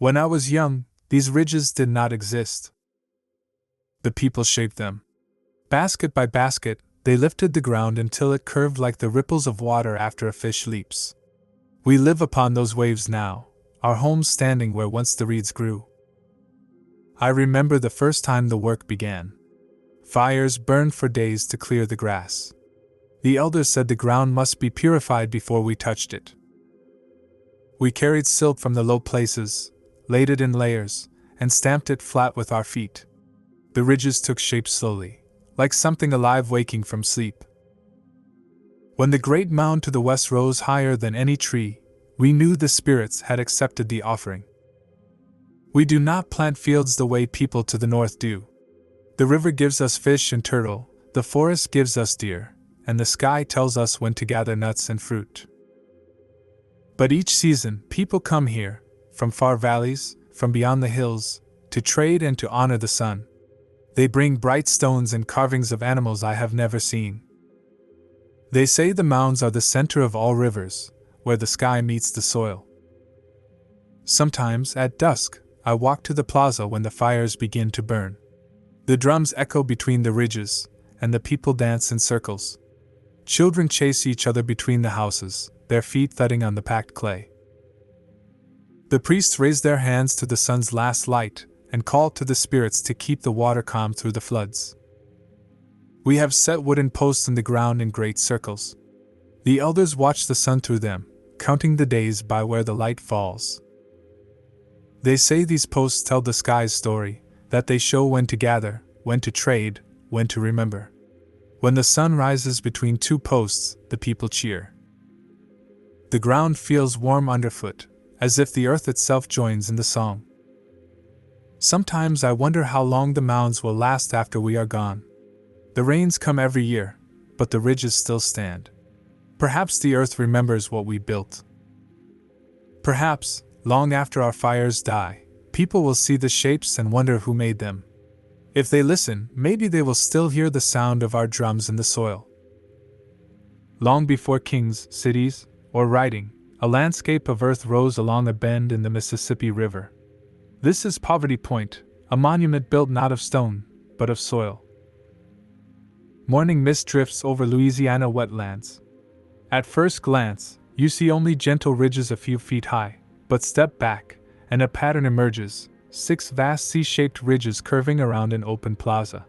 When I was young, these ridges did not exist. The people shaped them. Basket by basket, they lifted the ground until it curved like the ripples of water after a fish leaps. We live upon those waves now, our homes standing where once the reeds grew. I remember the first time the work began. Fires burned for days to clear the grass. The elders said the ground must be purified before we touched it. We carried silt from the low places, laid it in layers, and stamped it flat with our feet. The ridges took shape slowly, like something alive waking from sleep. When the great mound to the west rose higher than any tree, we knew the spirits had accepted the offering. We do not plant fields the way people to the north do. The river gives us fish and turtle, the forest gives us deer, and the sky tells us when to gather nuts and fruit. But each season, people come here, from far valleys, from beyond the hills, to trade and to honor the sun. They bring bright stones and carvings of animals I have never seen. They say the mounds are the center of all rivers, where the sky meets the soil. Sometimes, at dusk, I walk to the plaza when the fires begin to burn. The drums echo between the ridges, and the people dance in circles. Children chase each other between the houses, their feet thudding on the packed clay. The priests raise their hands to the sun's last light and call to the spirits to keep the water calm through the floods. We have set wooden posts in the ground in great circles. The elders watch the sun through them, counting the days by where the light falls. They say these posts tell the sky's story, that they show when to gather, when to trade, when to remember. When the sun rises between two posts, the people cheer. The ground feels warm underfoot, as if the earth itself joins in the song. Sometimes I wonder how long the mounds will last after we are gone. The rains come every year, but the ridges still stand. Perhaps the earth remembers what we built. Perhaps, long after our fires die, people will see the shapes and wonder who made them. If they listen, maybe they will still hear the sound of our drums in the soil. Long before kings, cities, or writing, a landscape of earth rose along a bend in the Mississippi River. This is Poverty Point, a monument built not of stone, but of soil. Morning mist drifts over Louisiana wetlands. At first glance, you see only gentle ridges a few feet high, but step back, and a pattern emerges, 6 vast C-shaped ridges curving around an open plaza.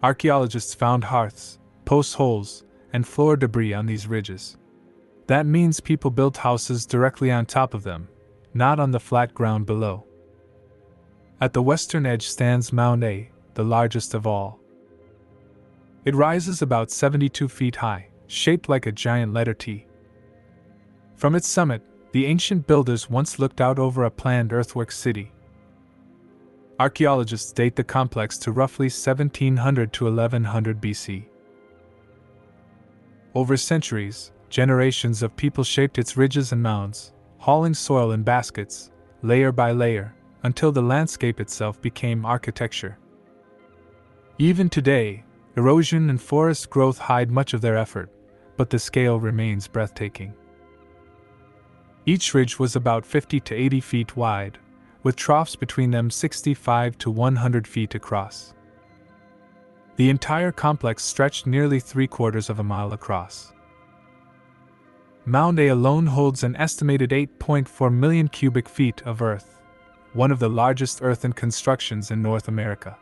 Archaeologists found hearths, post holes, and floor debris on these ridges. That means people built houses directly on top of them, not on the flat ground below. At the western edge stands Mound A, the largest of all. It rises about 72 feet high, shaped like a giant letter T. From its summit, the ancient builders once looked out over a planned earthwork city. Archaeologists date the complex to roughly 1700 to 1100 BC. Over centuries, generations of people shaped its ridges and mounds, hauling soil in baskets, layer by layer, until the landscape itself became architecture. Even today, erosion and forest growth hide much of their effort, but the scale remains breathtaking. Each ridge was about 50 to 80 feet wide, with troughs between them 65 to 100 feet across. The entire complex stretched nearly 3/4 of a mile across. Mound A alone holds an estimated 8.4 million cubic feet of earth, one of the largest earthen constructions in North America.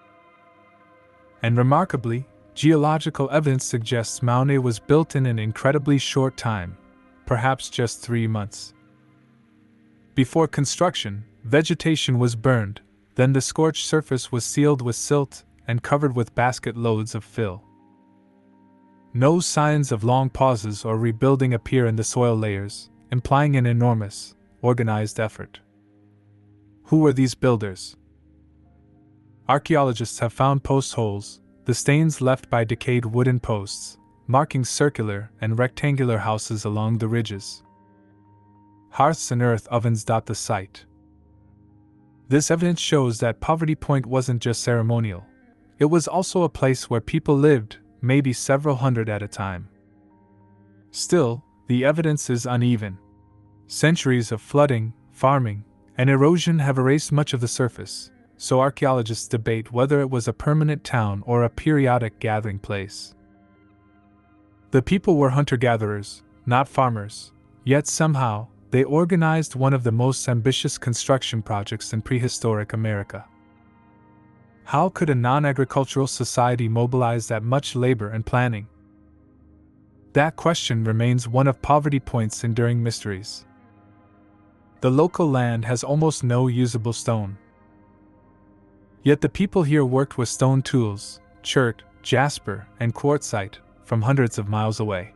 And remarkably, geological evidence suggests Mound A was built in an incredibly short time, perhaps just 3 months. Before construction, vegetation was burned, then the scorched surface was sealed with silt and covered with basket loads of fill. No signs of long pauses or rebuilding appear in the soil layers, implying an enormous, organized effort. Who were these builders? Archaeologists have found post holes, the stains left by decayed wooden posts, marking circular and rectangular houses along the ridges. Hearths and earth ovens dot the site. This evidence shows that Poverty Point wasn't just ceremonial. It was also a place where people lived, maybe several hundred at a time. Still, the evidence is uneven. Centuries of flooding, farming, and erosion have erased much of the surface, so archaeologists debate whether it was a permanent town or a periodic gathering place. The people were hunter-gatherers, not farmers, yet somehow, they organized one of the most ambitious construction projects in prehistoric America. How could a non-agricultural society mobilize that much labor and planning? That question remains one of Poverty Point's enduring mysteries. The local land has almost no usable stone. Yet the people here worked with stone tools, chert, jasper, and quartzite, from hundreds of miles away.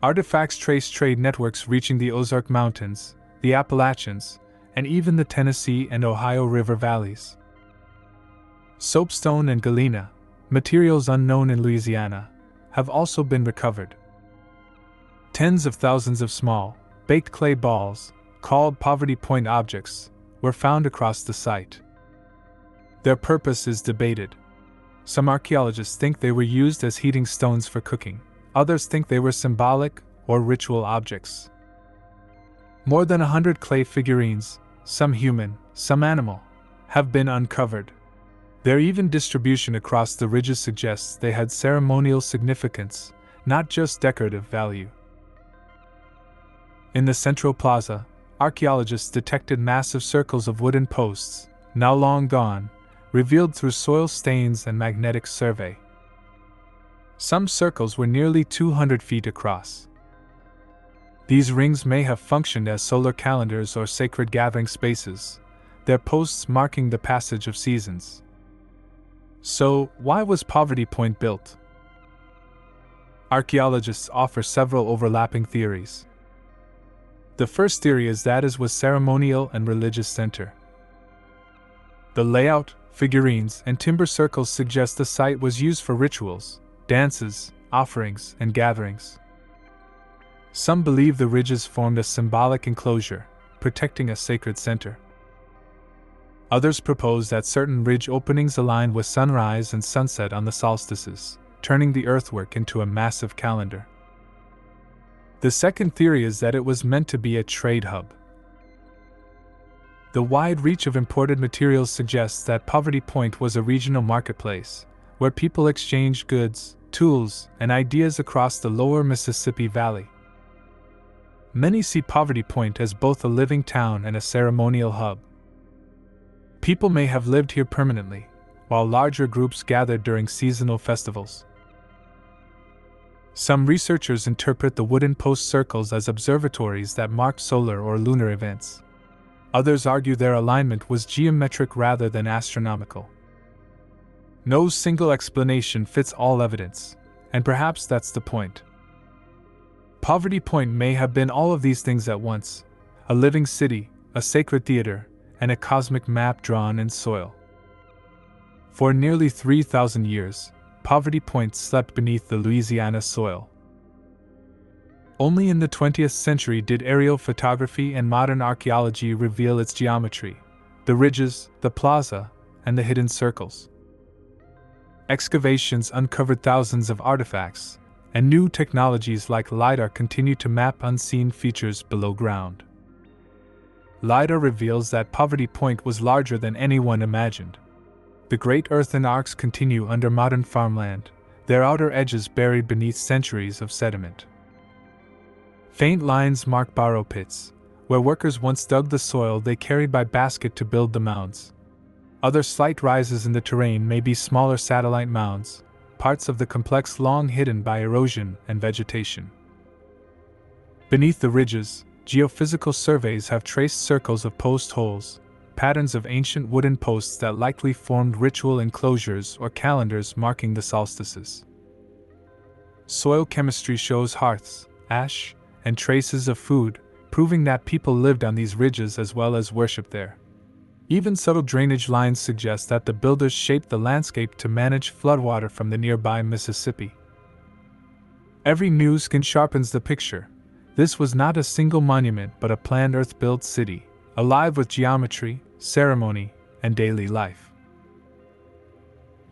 Artifacts trace trade networks reaching the Ozark Mountains, the Appalachians, and even the Tennessee and Ohio River valleys. Soapstone and galena, materials unknown in Louisiana, have also been recovered. Tens of thousands of small, baked clay balls, called Poverty Point objects, were found across the site. Their purpose is debated. Some archaeologists think they were used as heating stones for cooking, others think they were symbolic or ritual objects. More than 100 clay figurines, some human, some animal, have been uncovered. Their even distribution across the ridges suggests they had ceremonial significance, not just decorative value. In the central plaza, archaeologists detected massive circles of wooden posts, now long gone, revealed through soil stains and magnetic survey. Some circles were nearly 200 feet across. These rings may have functioned as solar calendars or sacred gathering spaces, their posts marking the passage of seasons. So, why was Poverty Point built? Archaeologists offer several overlapping theories. The first theory is that it was ceremonial and religious center. The layout, figurines, and timber circles suggest the site was used for rituals, dances, offerings, and gatherings. Some believe the ridges formed a symbolic enclosure, protecting a sacred center. Others propose that certain ridge openings aligned with sunrise and sunset on the solstices, turning the earthwork into a massive calendar. The second theory is that it was meant to be a trade hub. The wide reach of imported materials suggests that Poverty Point was a regional marketplace, where people exchanged goods, tools, and ideas across the lower Mississippi Valley. Many see Poverty Point as both a living town and a ceremonial hub. People may have lived here permanently, while larger groups gathered during seasonal festivals. Some researchers interpret the wooden post circles as observatories that marked solar or lunar events. Others argue their alignment was geometric rather than astronomical. No single explanation fits all evidence, and perhaps that's the point. Poverty Point may have been all of these things at once: a living city, a sacred theater, and a cosmic map drawn in soil. For nearly 3,000 years, Poverty Point slept beneath the Louisiana soil. Only in the 20th century did aerial photography and modern archaeology reveal its geometry, the ridges, the plaza, and the hidden circles. Excavations uncovered thousands of artifacts, and new technologies like LiDAR continue to map unseen features below ground. LiDAR reveals that Poverty Point was larger than anyone imagined. The great earthen arcs continue under modern farmland, their outer edges buried beneath centuries of sediment. Faint lines mark borrow pits, where workers once dug the soil they carried by basket to build the mounds. Other slight rises in the terrain may be smaller satellite mounds, parts of the complex long hidden by erosion and vegetation. Beneath the ridges, geophysical surveys have traced circles of post holes, patterns of ancient wooden posts that likely formed ritual enclosures or calendars marking the solstices. Soil chemistry shows hearths, ash, and traces of food, proving that people lived on these ridges as well as worshipped there. Even subtle drainage lines suggest that the builders shaped the landscape to manage floodwater from the nearby Mississippi. Every new skin sharpens the picture. This was not a single monument but a planned earth-built city, alive with geometry, ceremony, and daily life.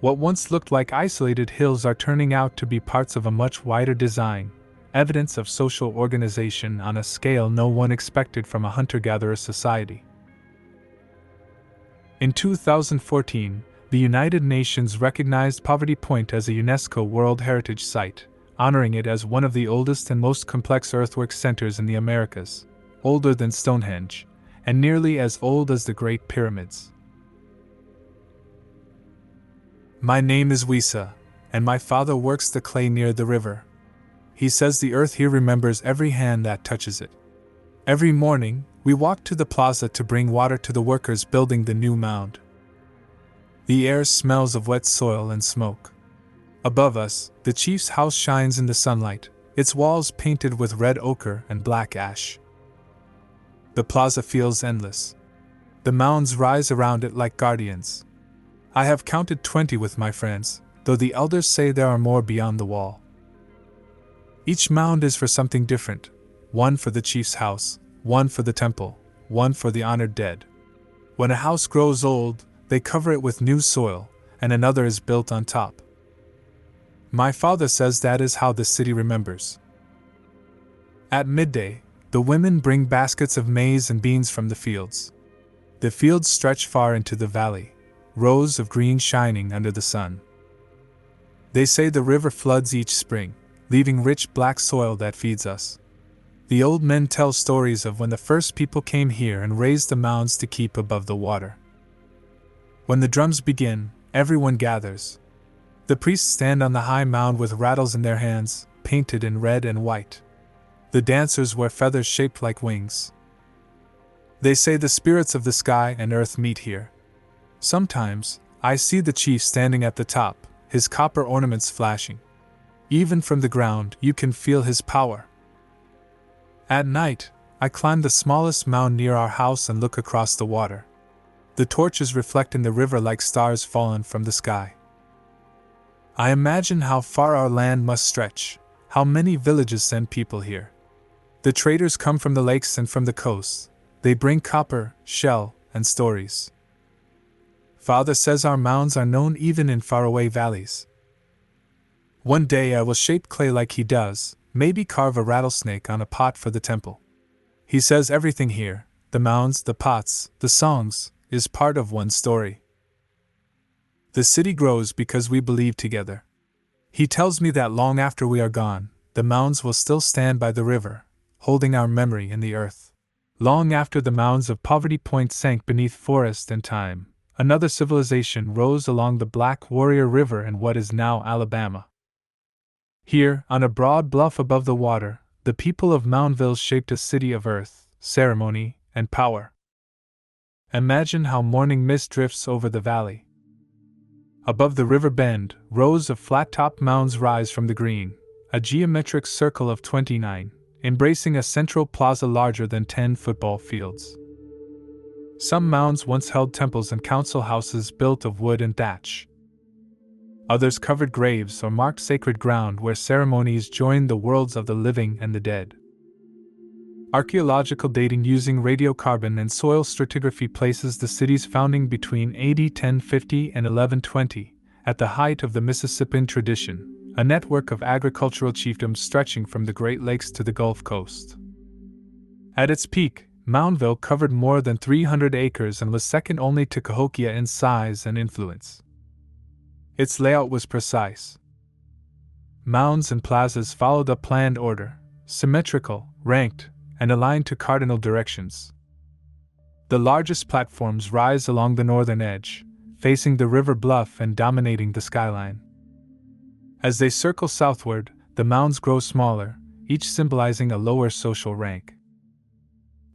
What once looked like isolated hills are turning out to be parts of a much wider design, evidence of social organization on a scale no one expected from a hunter-gatherer society. In 2014, the United Nations recognized Poverty Point as a UNESCO World Heritage Site, honoring it as one of the oldest and most complex earthwork centers in the Americas, older than Stonehenge, and nearly as old as the Great Pyramids. My name is Wisa, and my father works the clay near the river. He says the earth here remembers every hand that touches it. Every morning, we walk to the plaza to bring water to the workers building the new mound. The air smells of wet soil and smoke. Above us, the chief's house shines in the sunlight, its walls painted with red ochre and black ash. The plaza feels endless. The mounds rise around it like guardians. I have counted 20 with my friends, though the elders say there are more beyond the wall. Each mound is for something different, one for the chief's house, one for the temple, one for the honored dead. When a house grows old, they cover it with new soil, and another is built on top. My father says that is how the city remembers. At midday, the women bring baskets of maize and beans from the fields. The fields stretch far into the valley, rows of green shining under the sun. They say the river floods each spring, leaving rich black soil that feeds us. The old men tell stories of when the first people came here and raised the mounds to keep above the water. When the drums begin, everyone gathers. The priests stand on the high mound with rattles in their hands, painted in red and white. The dancers wear feathers shaped like wings. They say the spirits of the sky and earth meet here. Sometimes, I see the chief standing at the top, his copper ornaments flashing. Even from the ground, you can feel his power. At night, I climb the smallest mound near our house and look across the water. The torches reflect in the river like stars fallen from the sky. I imagine how far our land must stretch, how many villages send people here. The traders come from the lakes and from the coast. They bring copper, shell, and stories. Father says our mounds are known even in faraway valleys. One day I will shape clay like he does, maybe carve a rattlesnake on a pot for the temple. He says everything here, the mounds, the pots, the songs, is part of one story. The city grows because we believe together. He tells me that long after we are gone, the mounds will still stand by the river, holding our memory in the earth. Long after the mounds of Poverty Point sank beneath forest and time, another civilization rose along the Black Warrior River in what is now Alabama. Here, on a broad bluff above the water, the people of Moundville shaped a city of earth, ceremony, and power. Imagine how morning mist drifts over the valley. Above the river bend, rows of flat-topped mounds rise from the green, a geometric circle of 29, embracing a central plaza larger than 10 football fields. Some mounds once held temples and council houses built of wood and thatch. Others covered graves or marked sacred ground where ceremonies joined the worlds of the living and the dead. Archaeological dating using radiocarbon and soil stratigraphy places the city's founding between AD 1050 and 1120, at the height of the Mississippian tradition, a network of agricultural chiefdoms stretching from the Great Lakes to the Gulf Coast. At its peak, Moundville covered more than 300 acres and was second only to Cahokia in size and influence. Its layout was precise. Mounds and plazas followed a planned order, symmetrical, ranked, and aligned to cardinal directions. The largest platforms rise along the northern edge, facing the river bluff and dominating the skyline. As they circle southward, the mounds grow smaller, each symbolizing a lower social rank.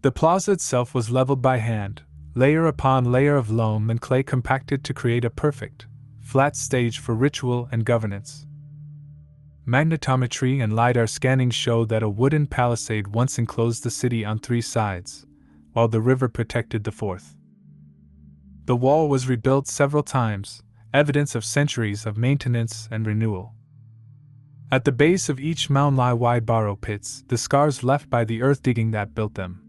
The plaza itself was leveled by hand, layer upon layer of loam and clay compacted to create a perfect, flat stage for ritual and governance. Magnetometry and LiDAR scanning showed that a wooden palisade once enclosed the city on 3 sides, while the river protected the 4th. The wall was rebuilt several times, evidence of centuries of maintenance and renewal. At the base of each mound lie wide borrow pits, the scars left by the earth digging that built them.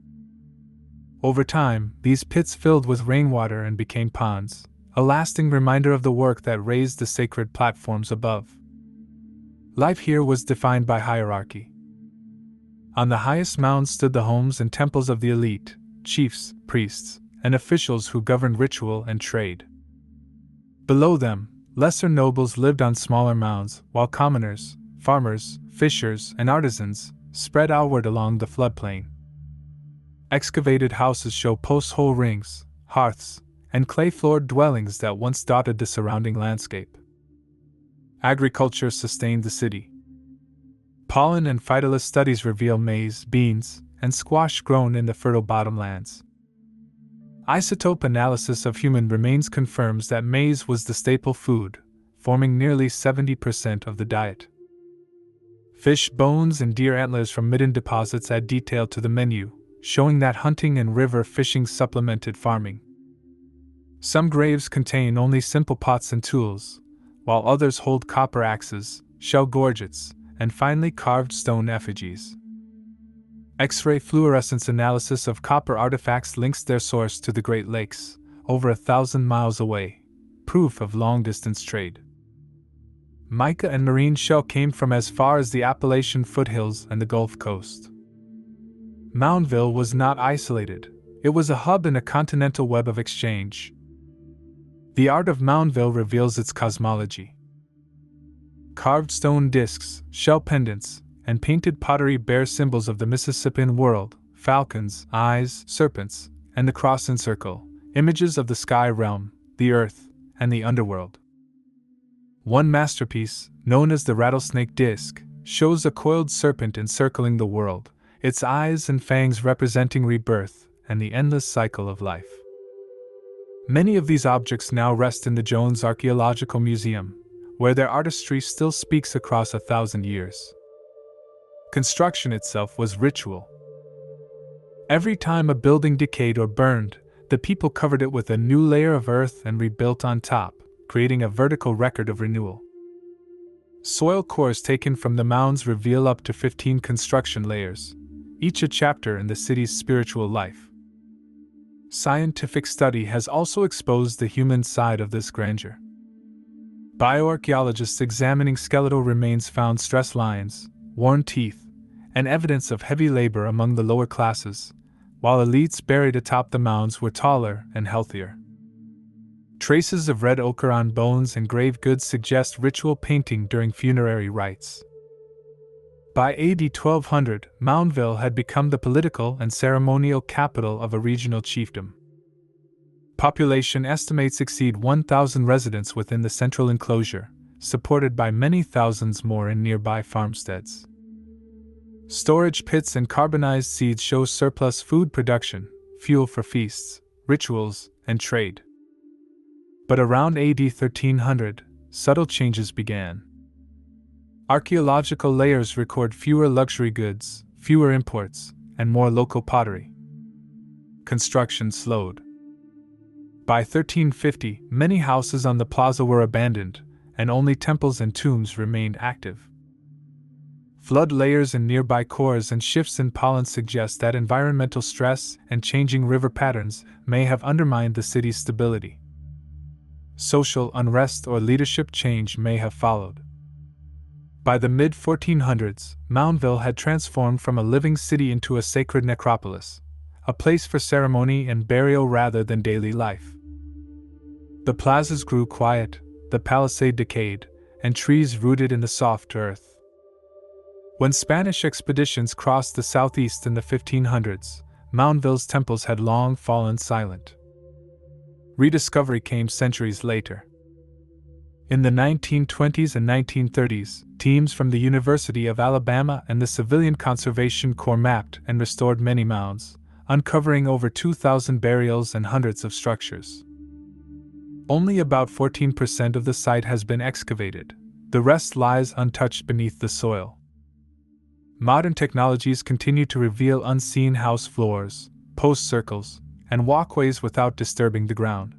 Over time, these pits filled with rainwater and became ponds, a lasting reminder of the work that raised the sacred platforms above. Life here was defined by hierarchy. On the highest mounds stood the homes and temples of the elite, chiefs, priests, and officials who governed ritual and trade. Below them, lesser nobles lived on smaller mounds, while commoners, farmers, fishers, and artisans spread outward along the floodplain. Excavated houses show post-hole rings, hearths, and clay-floored dwellings that once dotted the surrounding landscape. Agriculture sustained the city. Pollen and phytolith studies reveal maize, beans, and squash grown in the fertile bottomlands. Isotope analysis of human remains confirms that maize was the staple food, forming nearly 70% of the diet. Fish bones and deer antlers from midden deposits add detail to the menu, showing that hunting and river fishing supplemented farming. Some graves contain only simple pots and tools, while others hold copper axes, shell gorgets, and finely carved stone effigies. X-ray fluorescence analysis of copper artifacts links their source to the Great Lakes, over 1,000 miles away, proof of long-distance trade. Mica and marine shell came from as far as the Appalachian foothills and the Gulf Coast. Moundville was not isolated, it was a hub in a continental web of exchange. The art of Moundville reveals its cosmology. Carved stone discs, shell pendants, and painted pottery bear symbols of the Mississippian world: falcons, eyes, serpents, and the cross and circle, images of the sky realm, the earth, and the underworld. One masterpiece, known as the rattlesnake disc, shows a coiled serpent encircling the world, its eyes and fangs representing rebirth and the endless cycle of life. Many of these objects now rest in the Jones Archaeological Museum, where their artistry still speaks across 1,000 years. Construction itself was ritual. Every time a building decayed or burned, the people covered it with a new layer of earth and rebuilt on top, creating a vertical record of renewal. Soil cores taken from the mounds reveal up to 15 construction layers, each a chapter in the city's spiritual life. Scientific study has also exposed the human side of this grandeur. Bioarchaeologists examining skeletal remains found stress lines, worn teeth, and evidence of heavy labor among the lower classes, while elites buried atop the mounds were taller and healthier. Traces of red ochre on bones and grave goods suggest ritual painting during funerary rites. By AD 1200, Moundville had become the political and ceremonial capital of a regional chiefdom. Population estimates exceed 1,000 residents within the central enclosure, supported by many thousands more in nearby farmsteads. Storage pits and carbonized seeds show surplus food production, fuel for feasts, rituals, and trade. But around AD 1300, subtle changes began. Archaeological layers record fewer luxury goods, fewer imports, and more local pottery. Construction slowed. By 1350, many houses on the plaza were abandoned, and only temples and tombs remained active. Flood layers in nearby cores and shifts in pollen suggest that environmental stress and changing river patterns may have undermined the city's stability. Social unrest or leadership change may have followed. By the mid-1400s, Moundville had transformed from a living city into a sacred necropolis, a place for ceremony and burial rather than daily life. The plazas grew quiet, the palisade decayed, and trees rooted in the soft earth. When Spanish expeditions crossed the southeast in the 1500s, Moundville's temples had long fallen silent. Rediscovery came centuries later. In the 1920s and 1930s, teams from the University of Alabama and the Civilian Conservation Corps mapped and restored many mounds, uncovering over 2,000 burials and hundreds of structures. Only about 14% of the site has been excavated, the rest lies untouched beneath the soil. Modern technologies continue to reveal unseen house floors, post circles, and walkways without disturbing the ground.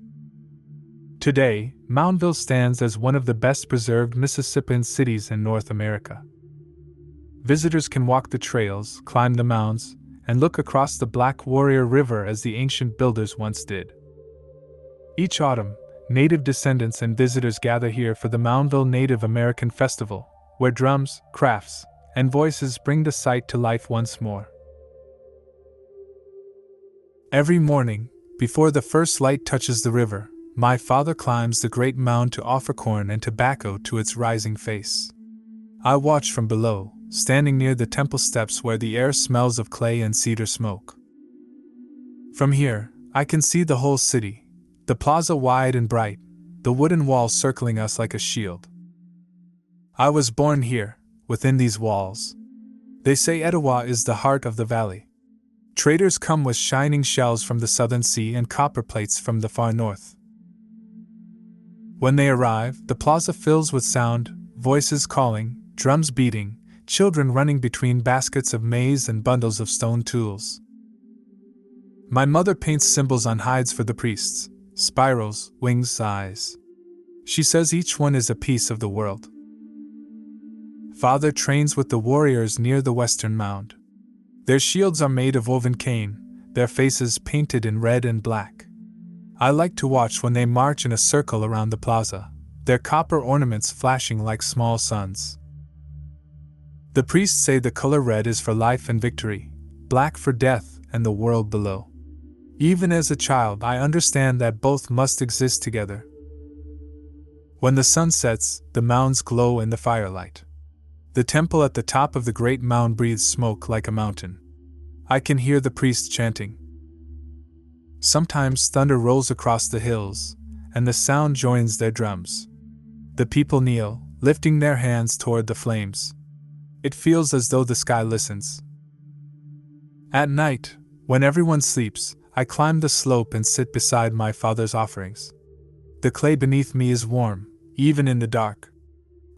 Today, Moundville stands as one of the best preserved Mississippian cities in North America. Visitors can walk the trails, climb the mounds, and look across the Black Warrior River as the ancient builders once did. Each autumn, Native descendants and visitors gather here for the Moundville Native American Festival, where drums, crafts, and voices bring the sight to life once more. Every morning, before the first light touches the river, my father climbs the great mound to offer corn and tobacco to its rising face. I watch from below, standing near the temple steps where the air smells of clay and cedar smoke. From here, I can see the whole city, the plaza wide and bright, the wooden walls circling us like a shield. I was born here, within these walls. They say Etowah is the heart of the valley. Traders come with shining shells from the southern sea and copper plates from the far north. When they arrive, the plaza fills with sound, voices calling, drums beating, children running between baskets of maize and bundles of stone tools. My mother paints symbols on hides for the priests, spirals, wings, eyes. She says each one is a piece of the world. Father trains with the warriors near the western mound. Their shields are made of woven cane, their faces painted in red and black. I like to watch when they march in a circle around the plaza, their copper ornaments flashing like small suns. The priests say the color red is for life and victory, black for death and the world below. Even as a child, I understand that both must exist together. When the sun sets, the mounds glow in the firelight. The temple at the top of the great mound breathes smoke like a mountain. I can hear the priests chanting. Sometimes thunder rolls across the hills, and the sound joins their drums. The people kneel, lifting their hands toward the flames. It feels as though the sky listens. At night, when everyone sleeps, I climb the slope and sit beside my father's offerings. The clay beneath me is warm, even in the dark.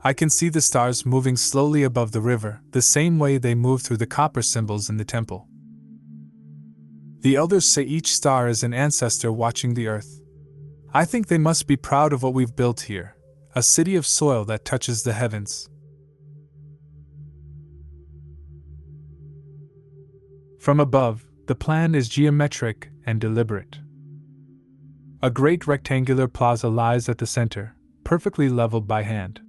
I can see the stars moving slowly above the river, the same way they move through the copper symbols in the temple. The elders say each star is an ancestor watching the earth. I think they must be proud of what we've built here, a city of soil that touches the heavens. From above, the plan is geometric and deliberate. A great rectangular plaza lies at the center, perfectly leveled by hand.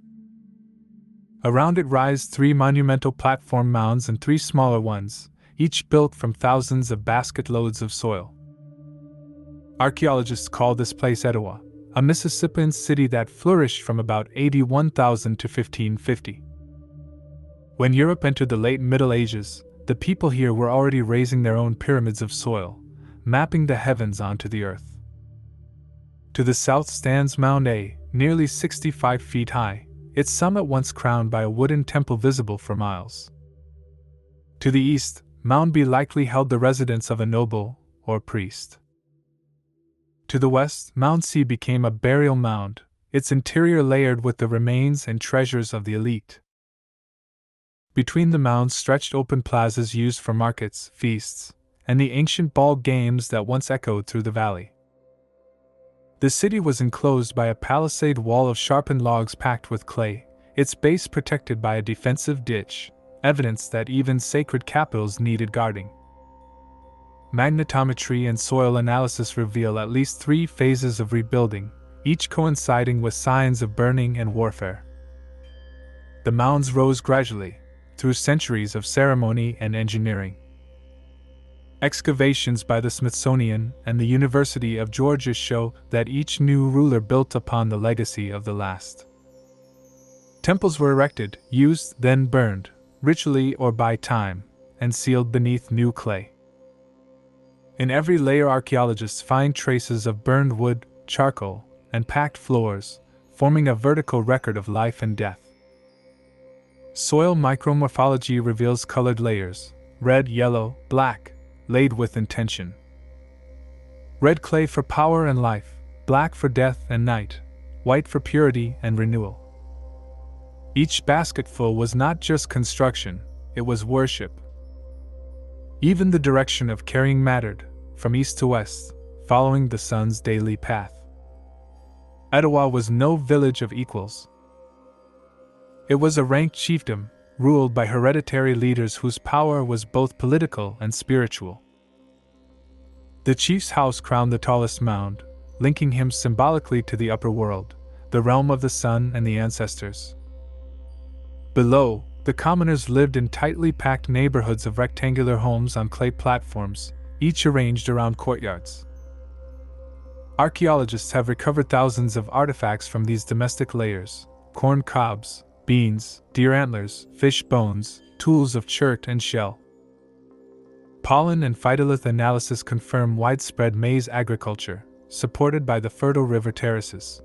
Around it rise 3 monumental platform mounds and 3 smaller ones, each built from thousands of basket loads of soil. Archaeologists call this place Etowah, a Mississippian city that flourished from about 81,000 to 1550. When Europe entered the late Middle Ages, the people here were already raising their own pyramids of soil, mapping the heavens onto the earth. To the south stands Mound A, nearly 65 feet high, its summit once crowned by a wooden temple visible for miles. To the east, Mound B likely held the residence of a noble or priest. To the west, Mound C became a burial mound, its interior layered with the remains and treasures of the elite. Between the mounds stretched open plazas used for markets, feasts, and the ancient ball games that once echoed through the valley. The city was enclosed by a palisade wall of sharpened logs packed with clay, its base protected by a defensive ditch, evidence that even sacred capitals needed guarding. Magnetometry and soil analysis reveal at least 3 phases of rebuilding, each coinciding with signs of burning and warfare. The mounds rose gradually, through centuries of ceremony and engineering. Excavations by the Smithsonian and the University of Georgia show that each new ruler built upon the legacy of the last. Temples were erected, used, then burned, ritually or by time, and sealed beneath new clay. In every layer, archaeologists find traces of burned wood, charcoal, and packed floors, forming a vertical record of life and death. Soil micromorphology reveals colored layers, red, yellow, black, laid with intention. Red clay for power and life, black for death and night, white for purity and renewal. Each basketful was not just construction, it was worship. Even the direction of carrying mattered, from east to west, following the sun's daily path. Etowah was no village of equals. It was a ranked chiefdom, ruled by hereditary leaders whose power was both political and spiritual. The chief's house crowned the tallest mound, linking him symbolically to the upper world, the realm of the sun and the ancestors. Below, The commoners lived in tightly packed neighborhoods of rectangular homes on clay platforms, each arranged around courtyards. Archaeologists have recovered thousands of artifacts from these domestic layers: corn cobs, beans, deer antlers, fish bones, tools of chert and shell. Pollen and phytolith analysis confirm widespread maize agriculture, supported by the fertile river terraces.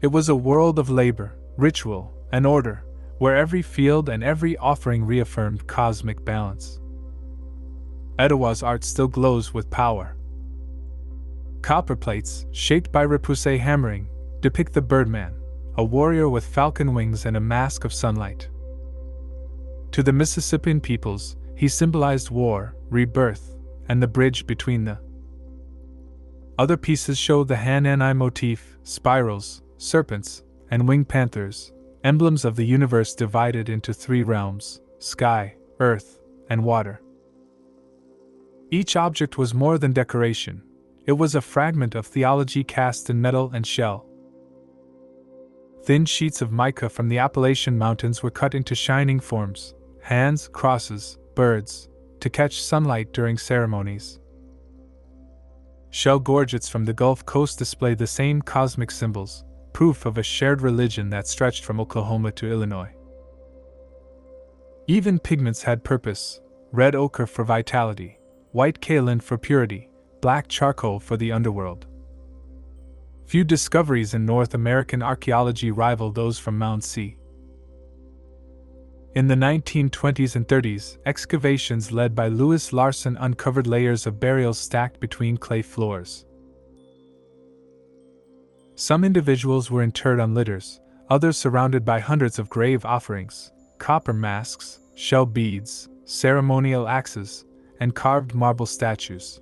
It was a world of labor, ritual, and order, where every field and every offering reaffirmed cosmic balance. Etowah's art still glows with power. Copper plates, shaped by repoussé hammering, depict the birdman, a warrior with falcon wings and a mask of sunlight. To the Mississippian peoples, he symbolized war, rebirth, and the bridge between the. Other pieces show the Han-Eye motif, spirals, serpents, and winged panthers, emblems of the universe divided into three realms: sky, earth, and water. Each object was more than decoration. It was a fragment of theology cast in metal and shell. Thin sheets of mica from the Appalachian Mountains were cut into shining forms: hands, crosses, birds, to catch sunlight during ceremonies. Shell gorgets from the Gulf Coast display the same cosmic symbols, proof of a shared religion that stretched from Oklahoma to Illinois. Even pigments had purpose: red ochre for vitality, white kaolin for purity, black charcoal for the underworld. Few discoveries in North American archaeology rival those from Mounds. In the 1920s and 30s, excavations led by Louis Larson uncovered layers of burials stacked between clay floors. Some individuals were interred on litters, others surrounded by hundreds of grave offerings, copper masks, shell beads, ceremonial axes, and carved marble statues.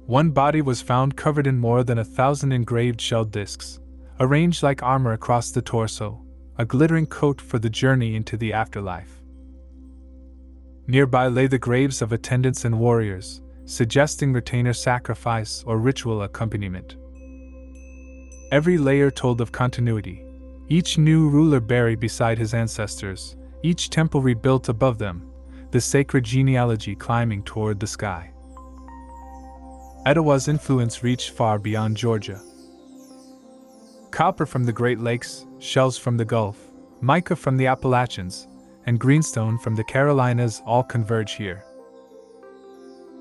One body was found covered in more than 1,000 engraved shell discs, arranged like armor across the torso, a glittering coat for the journey into the afterlife. Nearby lay the graves of attendants and warriors, suggesting retainer sacrifice or ritual accompaniment. Every layer told of continuity, each new ruler buried beside his ancestors, each temple rebuilt above them, the sacred genealogy climbing toward the sky. Etowah's influence reached far beyond Georgia. Copper from the Great Lakes, shells from the Gulf, mica from the Appalachians, and greenstone from the Carolinas all converge here.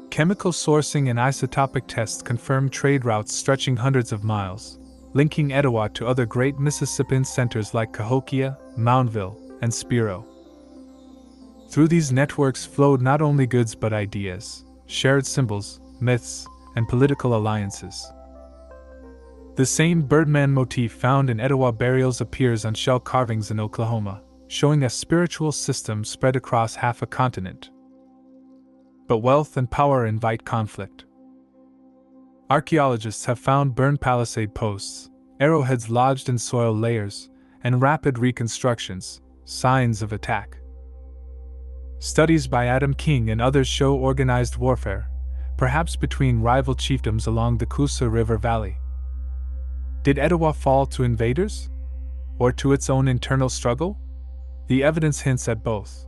Chemical sourcing and isotopic tests confirm trade routes stretching hundreds of miles, linking Etowah to other great Mississippian centers like Cahokia, Moundville, and Spiro. Through these networks flowed not only goods but ideas, shared symbols, myths, and political alliances. The same birdman motif found in Etowah burials appears on shell carvings in Oklahoma, showing a spiritual system spread across half a continent. But wealth and power invite conflict. Archaeologists have found burned palisade posts, arrowheads lodged in soil layers, and rapid reconstructions, signs of attack. Studies by Adam King and others show organized warfare, perhaps between rival chiefdoms along the Coosa River Valley. Did Etowah fall to invaders? Or to its own internal struggle? The evidence hints at both.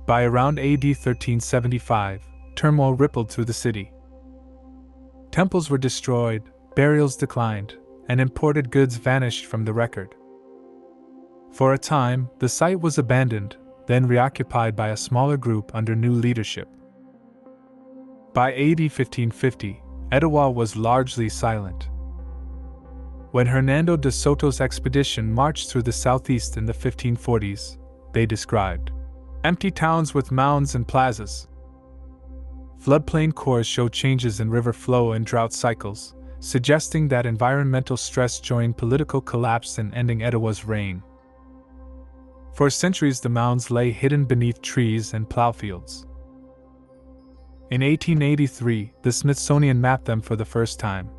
By around AD 1375, turmoil rippled through the city. Temples were destroyed, burials declined, and imported goods vanished from the record. For a time, the site was abandoned, then reoccupied by a smaller group under new leadership. By AD 1550, Etowah was largely silent. When Hernando de Soto's expedition marched through the southeast in the 1540s, they described empty towns with mounds and plazas. Floodplain cores show changes in river flow and drought cycles, suggesting that environmental stress joined political collapse in ending Etowah's reign. For centuries, the mounds lay hidden beneath trees and plowfields. In 1883, the Smithsonian mapped them for the first time.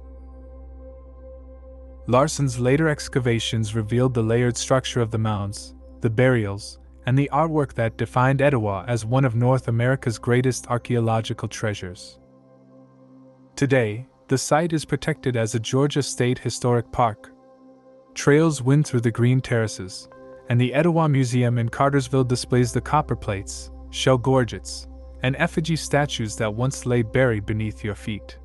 Larson's later excavations revealed the layered structure of the mounds, the burials, and the artwork that defined Etowah as one of North America's greatest archaeological treasures. Today, the site is protected as a Georgia State Historic Park. Trails wind through the green terraces, and the Etowah Museum in Cartersville displays the copper plates, shell gorgets, and effigy statues that once lay buried beneath your feet.